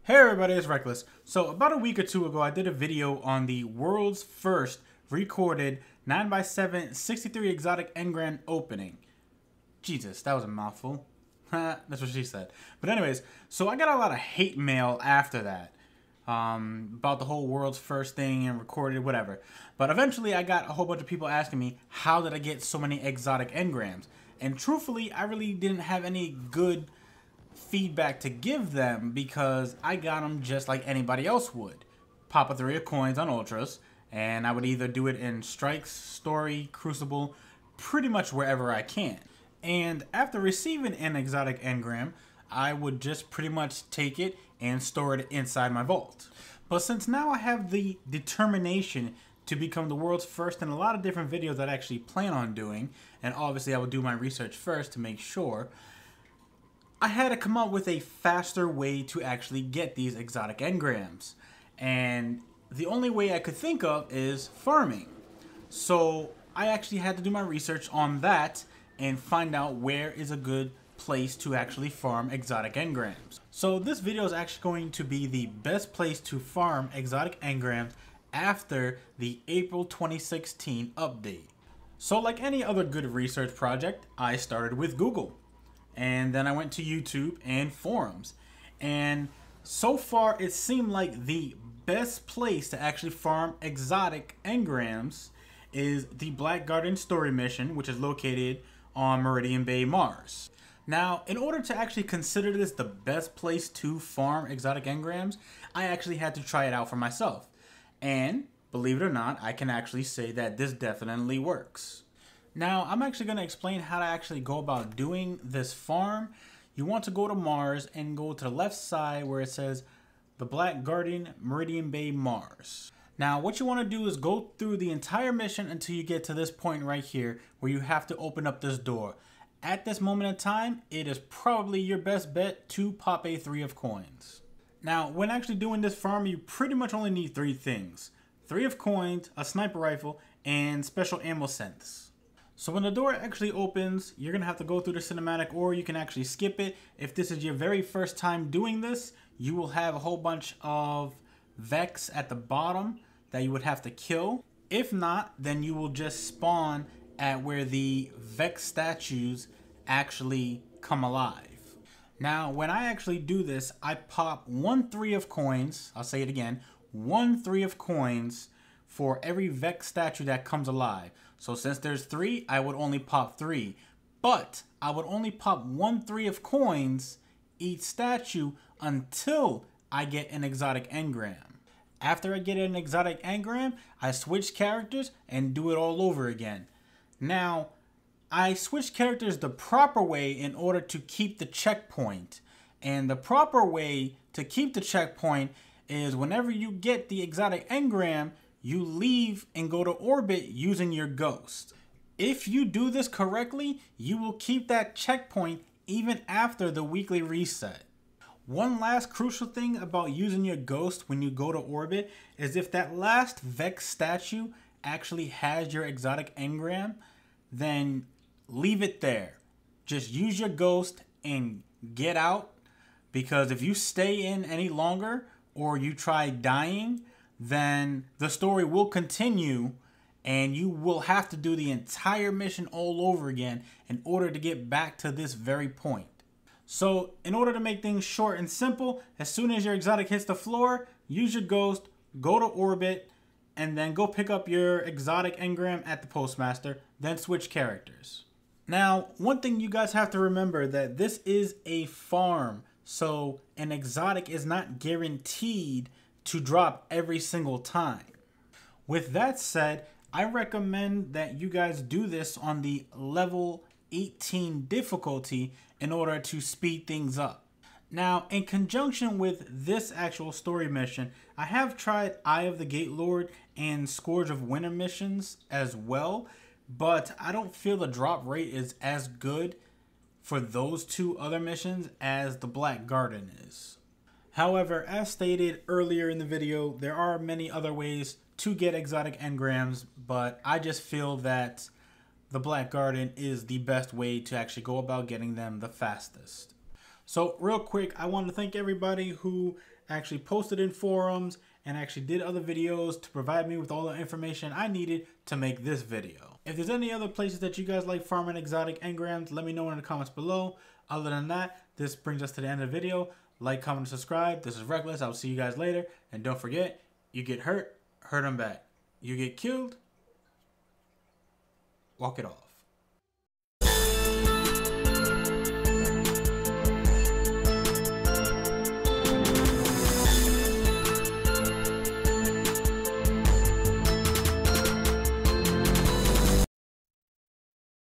Hey everybody, it's Reckless. So about a week or two ago, I did a video on the world's first recorded 9x7 63 exotic Engram opening. Jesus, that was a mouthful. That's what she said. But anyways, so I got a lot of hate mail after that. About the whole world's first thing and recorded, whatever. But eventually I got a whole bunch of people asking me, how did I get so many exotic engrams? And truthfully, I really didn't have any good feedback to give them because I got them just like anybody else would. Pop a 3 of coins on ultras, and I would either do it in strikes, story, crucible, pretty much wherever I can. And after receiving an exotic engram, I would just pretty much take it and store it inside my vault. But since now I have the determination to become the world's first in a lot of different videos that I actually plan on doing, and obviously I would do my research first to make sure, I had to come up with a faster way to actually get these exotic engrams. And the only way I could think of is farming. So I actually had to do my research on that and find out where is a good place to actually farm exotic engrams. So this video is actually going to be the best place to farm exotic engrams after the April 2016 update. So like any other good research project, I started with Google. And then I went to YouTube and forums. And so far, it seemed like the best place to actually farm exotic engrams is the Black Garden story mission, which is located on Meridian Bay, Mars. Now, in order to actually consider this the best place to farm exotic engrams, I actually had to try it out for myself. And believe it or not, I can actually say that this definitely works. Now, I'm actually going to explain how to actually go about doing this farm. You want to go to Mars and go to the left side where it says the Black Garden, Meridian Bay, Mars. Now, what you want to do is go through the entire mission until you get to this point right here where you have to open up this door. At this moment in time, it is probably your best bet to pop a 3 of coins. Now, when actually doing this farm, you pretty much only need 3 things. 3 of coins, a sniper rifle, and special ammo synths. So when the door actually opens, you're going to have to go through the cinematic, or you can actually skip it. If this is your very first time doing this, you will have a whole bunch of Vex at the bottom that you would have to kill. If not, then you will just spawn at where the Vex statues actually come alive. Now, when I actually do this, I pop 1 3 of coins. I'll say it again, 1 3 of coins for every Vex statue that comes alive. So since there's 3, I would only pop 3. But I would only pop 1 3 of coins each statue until I get an exotic engram. After I get an exotic engram, I switch characters and do it all over again. Now, I switch characters the proper way in order to keep the checkpoint. And the proper way to keep the checkpoint is whenever you get the exotic engram, you leave and go to orbit using your ghost. If you do this correctly, you will keep that checkpoint even after the weekly reset. One last crucial thing about using your ghost when you go to orbit is if that last Vex statue actually has your exotic engram, then leave it there. Just use your ghost and get out, because if you stay in any longer or you try dying, then the story will continue and you will have to do the entire mission all over again in order to get back to this very point. So in order to make things short and simple, as soon as your exotic hits the floor, use your ghost, go to orbit, and then go pick up your exotic engram at the postmaster, then switch characters. Now, one thing you guys have to remember that this is a farm, so an exotic is not guaranteed to drop every single time. With that said, I recommend that you guys do this on the level 18 difficulty in order to speed things up. Now, in conjunction with this actual story mission, I have tried Eye of the Gate Lord and Scourge of Winter missions as well, but I don't feel the drop rate is as good for those 2 other missions as the Black Garden is. However, as stated earlier in the video, there are many other ways to get exotic engrams, but I just feel that the Black Garden is the best way to actually go about getting them the fastest. So real quick, I want to thank everybody who actually posted in forums and actually did other videos to provide me with all the information I needed to make this video. If there's any other places that you guys like farming exotic engrams, let me know in the comments below. Other than that, this brings us to the end of the video. Like, comment, and subscribe. This is Reckless. I'll see you guys later. And don't forget, you get hurt, hurt them back. You get killed, walk it off.